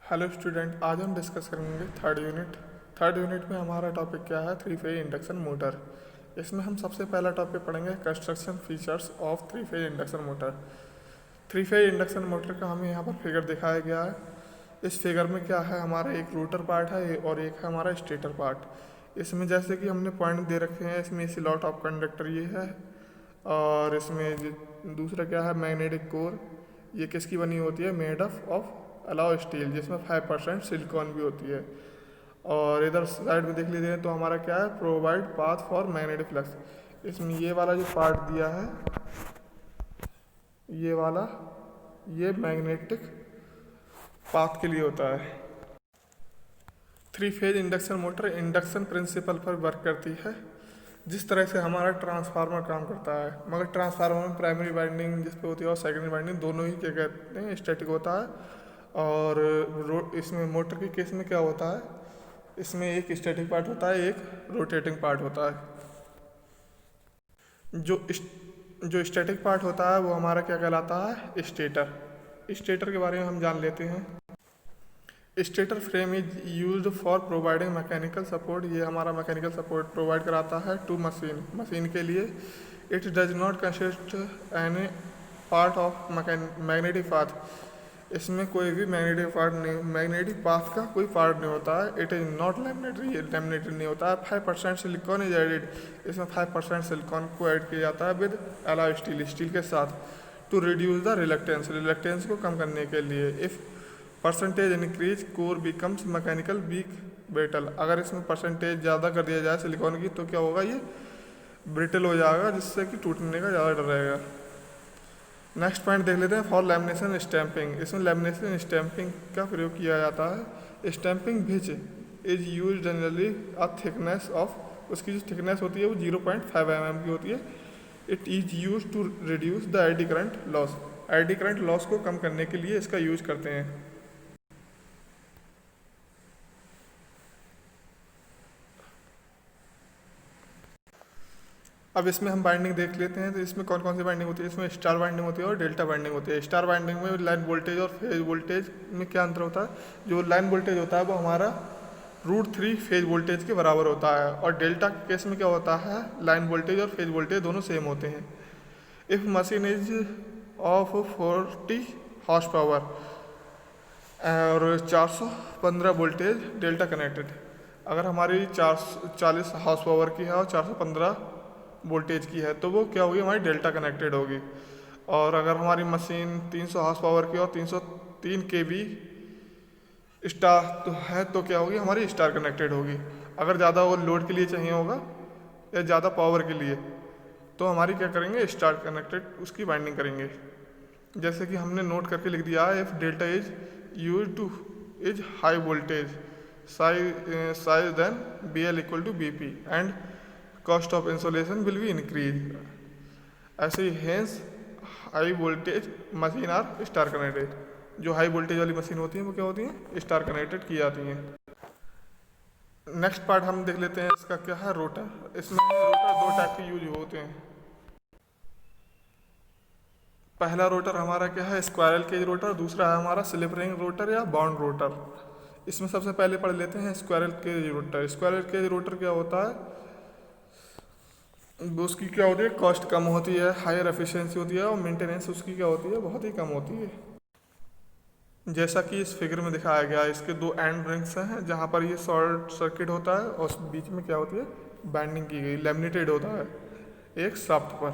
Hello student, आज हम discuss करेंगे थर्ड यूनिट में हमारा टॉपिक क्या है? Three phase induction motor. इसमें हम सबसे पहला टॉपिक पढ़ेंगे construction features of three phase induction motor. Three phase induction motor का हमें यहाँ पर फिगर दिखाया गया है। इस फिगर में क्या है, हमारा एक रोटर पार्ट है और एक है हमारा स्टेटर पार्ट। इसमें जैसे कि हमने पॉइंट दे रखे हैं, इसमें स्लॉट ऑफ कंडक्टर ये है, और इसमें दूसरा क्या है, मैग्नेटिक कोर। ये किसकी बनी होती है? मेड ऑफ अलाउ स्टील, जिसमें 5% सिलिकॉन भी होती है। और इधर साइड में देख लीजिए तो हमारा क्या है, provide path for magnetic flux. इसमें ये वाला जो पार्ट दिया है, ये वाला, ये मैग्नेटिक पाथ के लिए होता है। Three phase induction motor induction principal पर वर्क करती है, जिस तरह से हमारा ट्रांसफार्मर काम करता है। मगर ट्रांसफार्मर में प्राइमरी वाइंडिंग जिस पे होती है और सेकेंडरी वाइंडिंग दोनों ही क्या कहते हैं, स्टैटिक होता है। और इसमें मोटर के केस में क्या होता है, इसमें एक स्टैटिक पार्ट होता है, एक रोटेटिंग पार्ट होता है। जो स्टैटिक पार्ट होता है वो हमारा क्या कहलाता है? स्टेटर। स्टेटर के बारे में हम जान लेते हैं। Stator frame is used for providing mechanical support. ये हमारा मैकेनिकल सपोर्ट प्रोवाइड कराता है टू मशीन के लिए। It does not consist any part of magnetic path. इसमें कोई भी मैग्नेटिक पाथ का कोई पार्ट नहीं होता है। इट इज़ नॉट लैमिनेटेड नहीं होता है। 5% सिलिकॉन इज एडिड। इसमें 5% सिलिकॉन को ऐड किया जाता है विद एलॉय स्टील के साथ, टू रिड्यूस द रिलक्टेंस को कम करने के लिए। If percentage increase core becomes mechanical weak brittle. अगर इसमें परसेंटेज ज़्यादा कर दिया जाए सिलिकॉन की तो क्या होगा, ये ब्रिटल हो जाएगा, जिससे कि टूटने का ज़्यादा डर रहेगा। नेक्स्ट पॉइंट देख लेते हैं, फॉर लैमिनेशन स्टैंपिंग। इसमें लैमिनेशन स्टैंपिंग का प्रयोग किया जाता है। Stamping which is use generally a thickness of, उसकी जो थिकनेस होती है वो 0.5 mm की होती है। It is use to reduce the eddy current loss. Eddy current loss को कम करने के लिए इसका यूज करते हैं। अब इसमें हम बाइंडिंग देख लेते हैं, तो इसमें कौन कौन सी बाइंडिंग होती है। इसमें स्टार बाइंडिंग होती है और डेल्टा बाइंडिंग होती है। स्टार बाइंडिंग में लाइन वोल्टेज और फेज वोल्टेज में क्या अंतर होता है? जो लाइन वोल्टेज होता है वो हमारा √3 फेज वोल्टेज के बराबर होता है। और डेल्टा के केस में क्या होता है, लाइन वोल्टेज और फेज वोल्टेज दोनों सेम होते हैं। If machine is of 40 horse power और 415 वोल्टेज डेल्टा कनेक्टेड। अगर हमारी 440 हॉर्स पावर की है और 415 वोल्टेज की है तो वो क्या होगी, हमारी डेल्टा कनेक्टेड होगी। और अगर हमारी मशीन 300 हॉर्स पावर की और 303 kV स्टार तो है तो क्या होगी, हमारी स्टार कनेक्टेड होगी। अगर ज़्यादा वो लोड के लिए चाहिए होगा या ज़्यादा पावर के लिए तो हमारी क्या करेंगे, स्टार कनेक्टेड उसकी बाइंडिंग करेंगे। जैसे कि हमने नोट करके लिख दिया है, if delta is use to is high voltage size then BL equal to BP and cost of insulation will be increase. ऐसे ही hence high voltage machine are star connected. जो हाई वोल्टेज वाली machine होती हैं वो क्या होती हैं, स्टार कनेक्टेड की जाती हैं। नेक्स्ट पार्ट हम देख लेते हैं, इसका क्या है, रोटर। इसमें रोटर दो टाइप के यूज होते हैं। पहला रोटर हमारा क्या है, स्क्वायरल केज रोटर। दूसरा है हमारा स्लिप रिंग रोटर या बाउंड रोटर। इसमें सबसे पहले पढ़ लेते हैं squirrel cage rotor. Squirrel cage rotor क्या होता है, उसकी क्या होती है, कॉस्ट कम होती है, हायर एफिशिएंसी होती है और मेंटेनेंस उसकी क्या होती है, बहुत ही कम होती है। जैसा कि इस फिगर में दिखाया गया है, इसके दो एंड रिंग्स हैं जहाँ पर ये शॉर्ट सर्किट होता है और बीच में क्या होती है, बाइंडिंग की गई, लैमिनेटेड होता है एक शाफ्ट पर।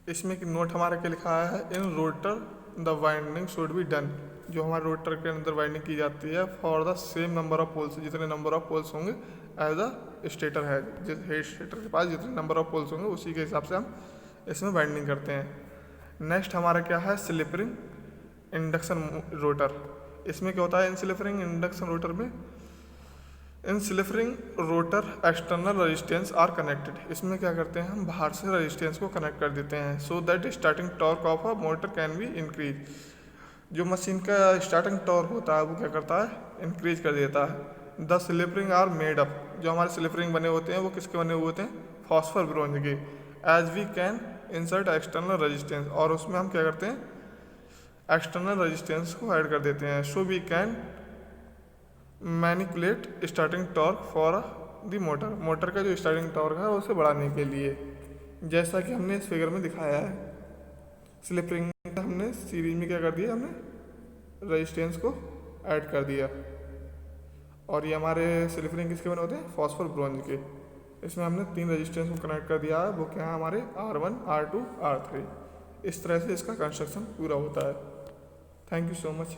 इसमें एक नोट हमारा क्या लिखा है, in rotor the winding should be done. जो हमारे रोटर के अंदर वाइंडिंग की जाती है for the same number of poles, जितने नंबर ऑफ पोल्स होंगे एज अ स्टेटर है, जिस हेड स्टेटर के पास जितने नंबर ऑफ पोल्स होंगे उसी के हिसाब से हम इसमें वाइंडिंग करते हैं। नेक्स्ट हमारा क्या है, स्लिप रिंग इंडक्शन रोटर। इसमें क्या होता है, in slip ring induction rotor में, in slip ring rotor external resistance are connected. इसमें क्या करते हैं, हम बाहर से रेजिस्टेंस को कनेक्ट कर देते हैं, so that starting torque of a motor can be increase. जो मशीन का स्टार्टिंग टॉर्क होता है वो क्या करता है, इंक्रीज कर देता है। The slip ring are made up. जो हमारे स्लिप रिंग बने होते हैं वो किसके बने हुए होते हैं, फॉस्फर ब्रोंज के। As we can insert external resistance. और उसमें हम क्या करते हैं, एक्सटर्नल रेजिस्टेंस को ऐड कर देते हैं। So we can manipulate starting torque for the motor, motor का जो स्टार्टिंग टॉर्क है उसे बढ़ाने के लिए, जैसा कि हमने इस फिगर में दिखाया है। स्लिप रिंग का हमने सीरीज में क्या कर दिया, हमने रेजिस्टेंस को ऐड कर दिया। और ये हमारे स्लिप रिंग किसके बने होते हैं, फॉस्फोर ब्रोंज के। इसमें हमने 3 रेजिस्टेंस को कनेक्ट कर दिया है, वो क्या है हमारे R1, R2, R3। इस तरह से इसका कंस्ट्रक्शन पूरा होता है। Thank you so much.